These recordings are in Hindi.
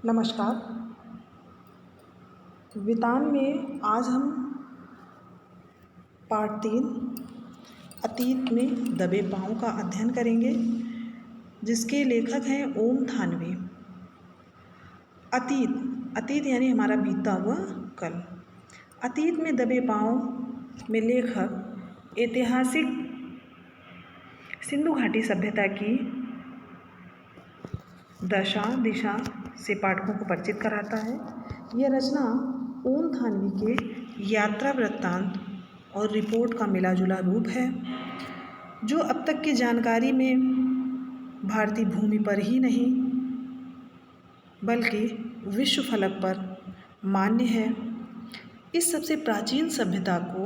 नमस्कार। वितान में आज हम पार्ट 3 अतीत में दबे पाँव का अध्ययन करेंगे, जिसके लेखक हैं ओम थानवी। अतीत यानी हमारा बीता हुआ कल। अतीत में दबे पाँव में लेखक ऐतिहासिक सिंधु घाटी सभ्यता की दशा दिशा से पाठकों को परिचित कराता है। यह रचना ओम थानवी के यात्रा वृत्तांत और रिपोर्ट का मिला जुला रूप है, जो अब तक की जानकारी में भारतीय भूमि पर ही नहीं बल्कि विश्व फलक पर मान्य है। इस सबसे प्राचीन सभ्यता को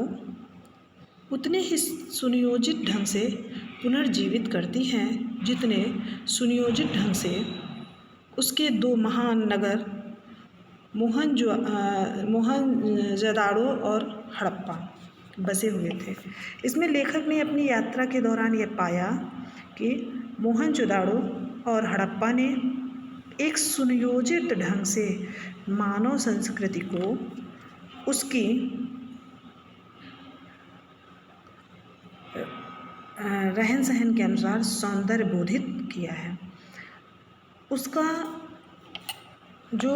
उतने ही सुनियोजित ढंग से पुनर्जीवित करती हैं जितने सुनियोजित ढंग से उसके दो महान नगर मोहनजोदाड़ो और हड़प्पा बसे हुए थे। इसमें लेखक ने अपनी यात्रा के दौरान यह पाया कि मोहनजोदाड़ो और हड़प्पा ने एक सुनियोजित ढंग से मानव संस्कृति को उसकी रहन सहन के अनुसार सौंदर्य बोधित किया है। उसका जो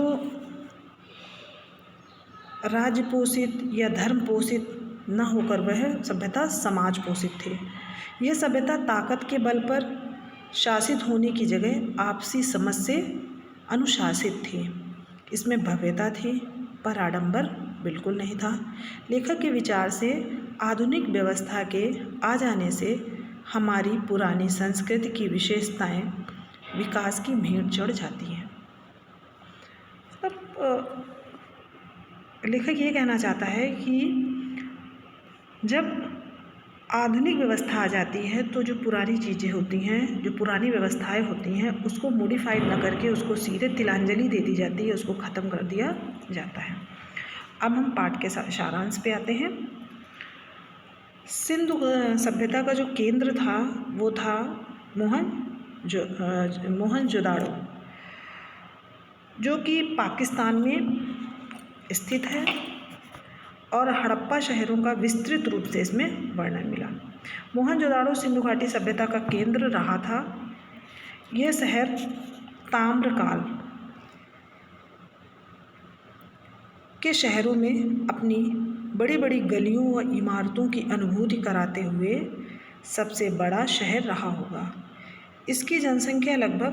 राज्य पोषित या धर्म पोषित न होकर वह सभ्यता समाज पोषित थी। यह सभ्यता ताकत के बल पर शासित होने की जगह आपसी समझ से अनुशासित थी। इसमें भव्यता थी पर आडंबर बिल्कुल नहीं था। लेखक के विचार से आधुनिक व्यवस्था के आ जाने से हमारी पुरानी संस्कृति की विशेषताएं विकास की भेंट चढ़ जाती हैं। मतलब लेखक ये कहना चाहता है कि जब आधुनिक व्यवस्था आ जाती है तो जो पुरानी चीज़ें होती हैं, जो पुरानी व्यवस्थाएं होती हैं, उसको मॉडिफाइड न करके उसको सीधे तिलांजलि दे दी जाती है, उसको ख़त्म कर दिया जाता है। अब हम पाठ के सारांश पे आते हैं। सिंधु सभ्यता का जो केंद्र था वो था मोहनजोदाड़ो, जो कि पाकिस्तान में स्थित है, और हड़प्पा शहरों का विस्तृत रूप से इसमें वर्णन मिला। मोहनजोदाड़ो सिंधु घाटी सभ्यता का केंद्र रहा था। यह शहर ताम्रकाल के शहरों में अपनी बड़ी बड़ी गलियों व इमारतों की अनुभूति कराते हुए सबसे बड़ा शहर रहा होगा। इसकी जनसंख्या लगभग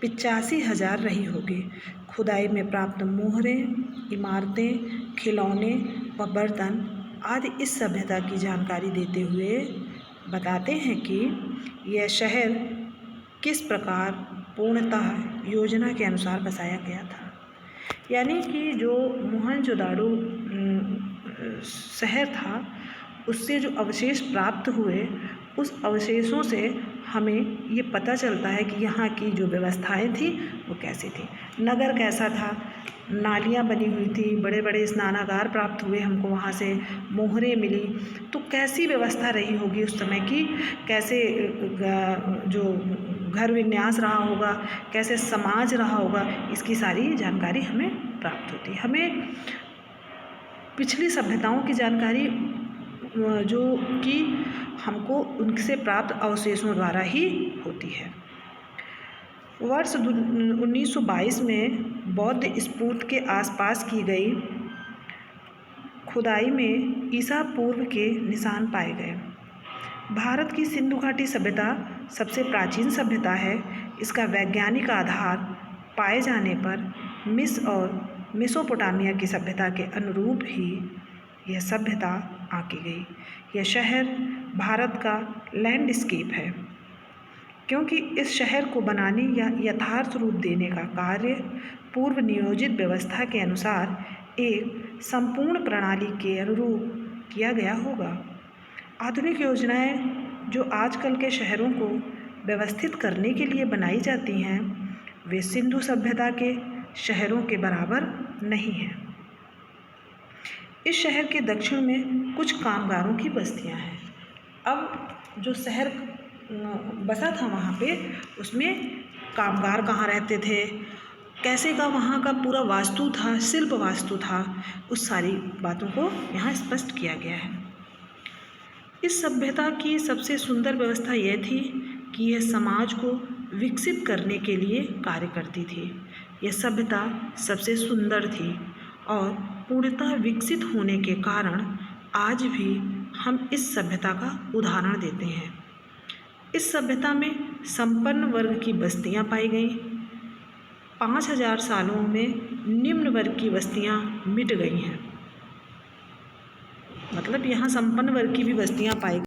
85,000 रही होगी। खुदाई में प्राप्त मोहरें, इमारतें, खिलौने व बर्तन आदि इस सभ्यता की जानकारी देते हुए बताते हैं कि यह शहर किस प्रकार पूर्णतः योजना के अनुसार बसाया गया था। यानी कि जो मोहनजोदाड़ो शहर था, उससे जो अवशेष प्राप्त हुए, उस अवशेषों से हमें ये पता चलता है कि यहाँ की जो व्यवस्थाएं थी वो कैसी थी। नगर कैसा था, नालियाँ बनी हुई थी, बड़े बड़े स्नानागार प्राप्त हुए हमको, वहाँ से मोहरें मिली, तो कैसी व्यवस्था रही होगी उस समय की, कैसे जो घर विन्यास रहा होगा, कैसे समाज रहा होगा, इसकी सारी जानकारी हमें प्राप्त होती है। हमें पिछली सभ्यताओं की जानकारी जो कि हमको उनसे प्राप्त अवशेषों द्वारा ही होती है। वर्ष 1922 में बौद्ध स्तूप के आसपास की गई खुदाई में ईसा पूर्व के निशान पाए गए। भारत की सिंधु घाटी सभ्यता सबसे प्राचीन सभ्यता है। इसका वैज्ञानिक आधार पाए जाने पर मिस्र और मेसोपोटामिया की सभ्यता के अनुरूप ही यह सभ्यता आंकी गई। यह शहर भारत का लैंडस्केप है, क्योंकि इस शहर को बनाने या यथार्थ रूप देने का कार्य पूर्व नियोजित व्यवस्था के अनुसार एक संपूर्ण प्रणाली के अनुरूप किया गया होगा। आधुनिक योजनाएं जो आजकल के शहरों को व्यवस्थित करने के लिए बनाई जाती हैं, वे सिंधु सभ्यता के शहरों के बराबर नहीं हैं। इस शहर के दक्षिण में कुछ कामगारों की बस्तियां हैं। अब जो शहर बसा था वहाँ पे, उसमें कामगार कहाँ रहते थे, कैसे का वहाँ का पूरा वास्तु था, शिल्प वास्तु था, उस सारी बातों को यहाँ स्पष्ट किया गया है। इस सभ्यता की सबसे सुंदर व्यवस्था यह थी कि यह समाज को विकसित करने के लिए कार्य करती थी। यह सभ्यता सबसे सुंदर थी और पूर्णतः विकसित होने के कारण आज भी हम इस सभ्यता का उदाहरण देते हैं। इस सभ्यता में संपन्न वर्ग की बस्तियां पाई गईं। 5000 सालों में निम्न वर्ग की बस्तियां मिट गई हैं। मतलब यहाँ संपन्न वर्ग की भी बस्तियां पाई